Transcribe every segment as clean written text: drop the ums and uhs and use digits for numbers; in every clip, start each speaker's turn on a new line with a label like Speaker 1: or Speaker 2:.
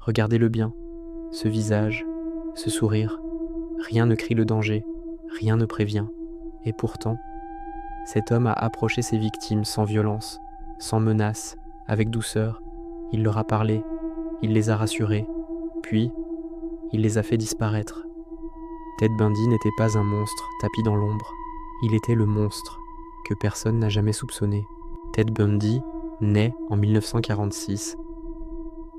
Speaker 1: Regardez-le bien, ce visage, ce sourire. Rien ne crie le danger, rien ne prévient. Et pourtant, cet homme a approché ses victimes sans violence, sans menace, avec douceur. Il leur a parlé, il les a rassurés, puis il les a fait disparaître. Ted Bundy n'était pas un monstre tapi dans l'ombre, il était le monstre que personne n'a jamais soupçonné. Ted Bundy naît en 1946.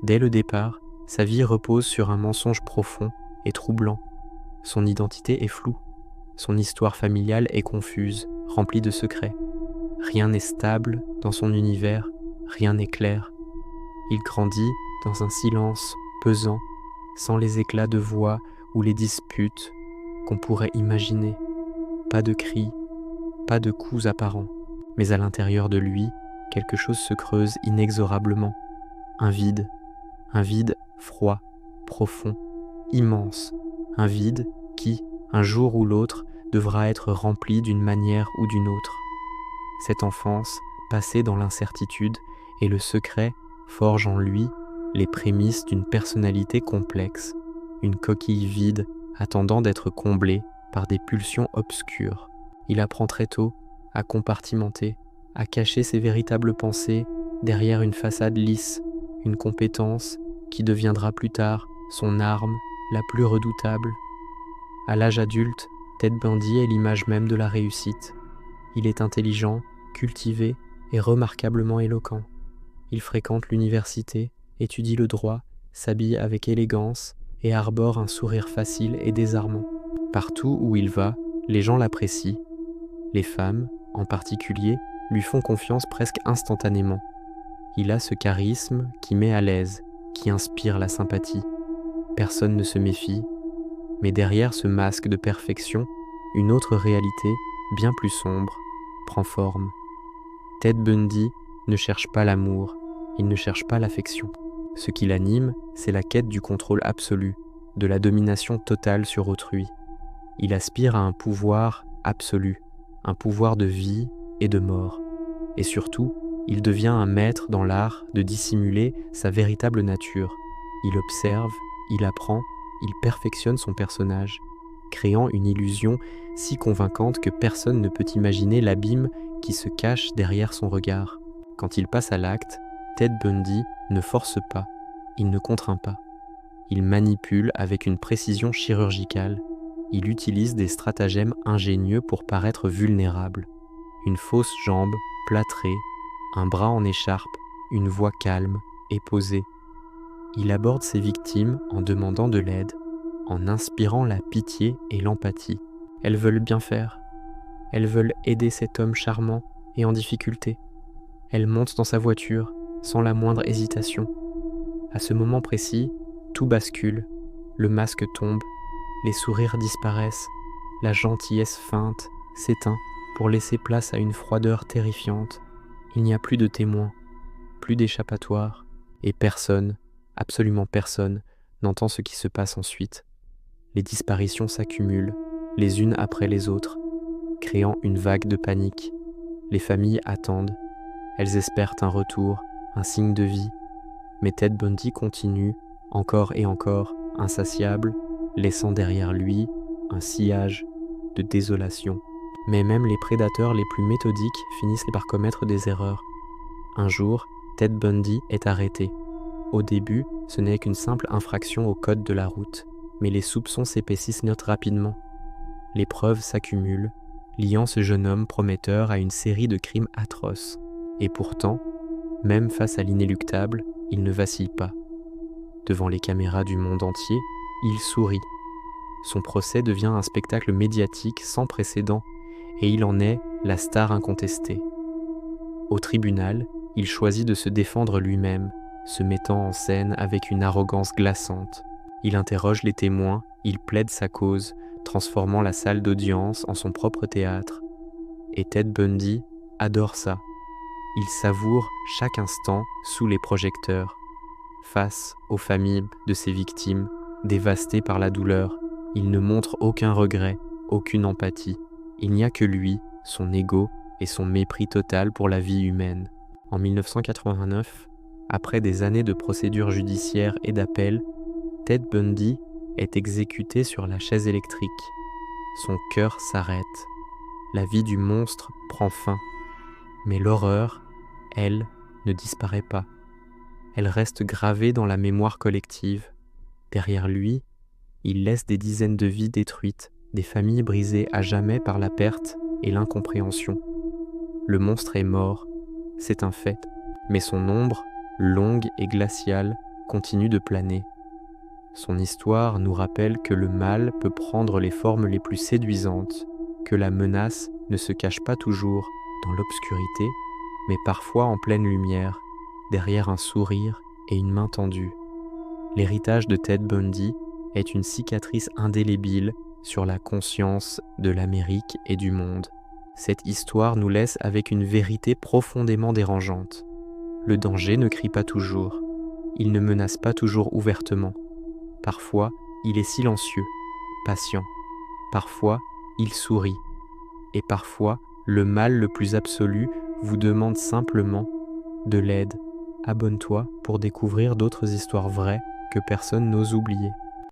Speaker 1: Dès le départ, sa vie repose sur un mensonge profond et troublant. Son identité est floue, son histoire familiale est confuse, remplie de secrets. Rien n'est stable dans son univers, rien n'est clair. Il grandit dans un silence pesant, sans les éclats de voix ou les disputes qu'on pourrait imaginer. Pas de cris, pas de coups apparents, mais à l'intérieur de lui, quelque chose se creuse inexorablement. Un vide froid, profond, immense, un vide qui, un jour ou l'autre, devra être rempli d'une manière ou d'une autre. Cette enfance, passée dans l'incertitude et le secret, forge en lui les prémices d'une personnalité complexe, une coquille vide attendant d'être comblée par des pulsions obscures. Il apprend très tôt à compartimenter, à cacher ses véritables pensées derrière une façade lisse, une compétence qui deviendra plus tard son arme la plus redoutable. À l'âge adulte, Ted Bundy est l'image même de la réussite. Il est intelligent, cultivé et remarquablement éloquent. Il fréquente l'université, étudie le droit, s'habille avec élégance et arbore un sourire facile et désarmant. Partout où il va, les gens l'apprécient. Les femmes, en particulier, lui font confiance presque instantanément. Il a ce charisme qui met à l'aise, qui inspire la sympathie. Personne ne se méfie, mais derrière ce masque de perfection, une autre réalité, bien plus sombre, prend forme. Ted Bundy ne cherche pas l'amour, il ne cherche pas l'affection. Ce qui l'anime, c'est la quête du contrôle absolu, de la domination totale sur autrui. Il aspire à un pouvoir absolu, un pouvoir de vie et de mort. Et surtout, il devient un maître dans l'art de dissimuler sa véritable nature. Il observe, il apprend, il perfectionne son personnage, créant une illusion si convaincante que personne ne peut imaginer l'abîme qui se cache derrière son regard. Quand il passe à l'acte, Ted Bundy ne force pas, il ne contraint pas. Il manipule avec une précision chirurgicale. Il utilise des stratagèmes ingénieux pour paraître vulnérable. Une fausse jambe, plâtrée, un bras en écharpe, une voix calme et posée. Il aborde ses victimes en demandant de l'aide, en inspirant la pitié et l'empathie. Elles veulent bien faire. Elles veulent aider cet homme charmant et en difficulté. Elles montent dans sa voiture, sans la moindre hésitation. À ce moment précis, tout bascule, le masque tombe, les sourires disparaissent, la gentillesse feinte s'éteint pour laisser place à une froideur terrifiante. Il n'y a plus de témoins, plus d'échappatoire, et personne, absolument personne, n'entend ce qui se passe ensuite. Les disparitions s'accumulent, les unes après les autres, créant une vague de panique. Les familles attendent, elles espèrent un retour, un signe de vie, mais Ted Bundy continue, encore et encore, insatiable, laissant derrière lui un sillage de désolation. Mais même les prédateurs les plus méthodiques finissent par commettre des erreurs. Un jour, Ted Bundy est arrêté. Au début, ce n'est qu'une simple infraction au code de la route, mais les soupçons s'épaississent rapidement. Les preuves s'accumulent, liant ce jeune homme prometteur à une série de crimes atroces. Et pourtant, même face à l'inéluctable, il ne vacille pas. Devant les caméras du monde entier, il sourit. Son procès devient un spectacle médiatique sans précédent, et il en est la star incontestée. Au tribunal, il choisit de se défendre lui-même, se mettant en scène avec une arrogance glaçante. Il interroge les témoins, il plaide sa cause, transformant la salle d'audience en son propre théâtre. Et Ted Bundy adore ça. Il savoure chaque instant sous les projecteurs, face aux familles de ses victimes, dévastées par la douleur. Il ne montre aucun regret, aucune empathie. Il n'y a que lui, son ego et son mépris total pour la vie humaine. En 1989, Après des années de procédures judiciaires et d'appels, Ted Bundy est exécuté sur la chaise électrique. Son cœur s'arrête. La vie du monstre prend fin. Mais l'horreur, elle, ne disparaît pas. Elle reste gravée dans la mémoire collective. Derrière lui, il laisse des dizaines de vies détruites, des familles brisées à jamais par la perte et l'incompréhension. Le monstre est mort, c'est un fait, mais son ombre, longue et glaciale, continue de planer. Son histoire nous rappelle que le mal peut prendre les formes les plus séduisantes, que la menace ne se cache pas toujours dans l'obscurité, mais parfois en pleine lumière, derrière un sourire et une main tendue. L'héritage de Ted Bundy est une cicatrice indélébile sur la conscience de l'Amérique et du monde. Cette histoire nous laisse avec une vérité profondément dérangeante. Le danger ne crie pas toujours, il ne menace pas toujours ouvertement. Parfois, il est silencieux, patient. Parfois, il sourit. Et parfois, le mal le plus absolu vous demande simplement de l'aide. Abonne-toi pour découvrir d'autres histoires vraies que personne n'ose oublier.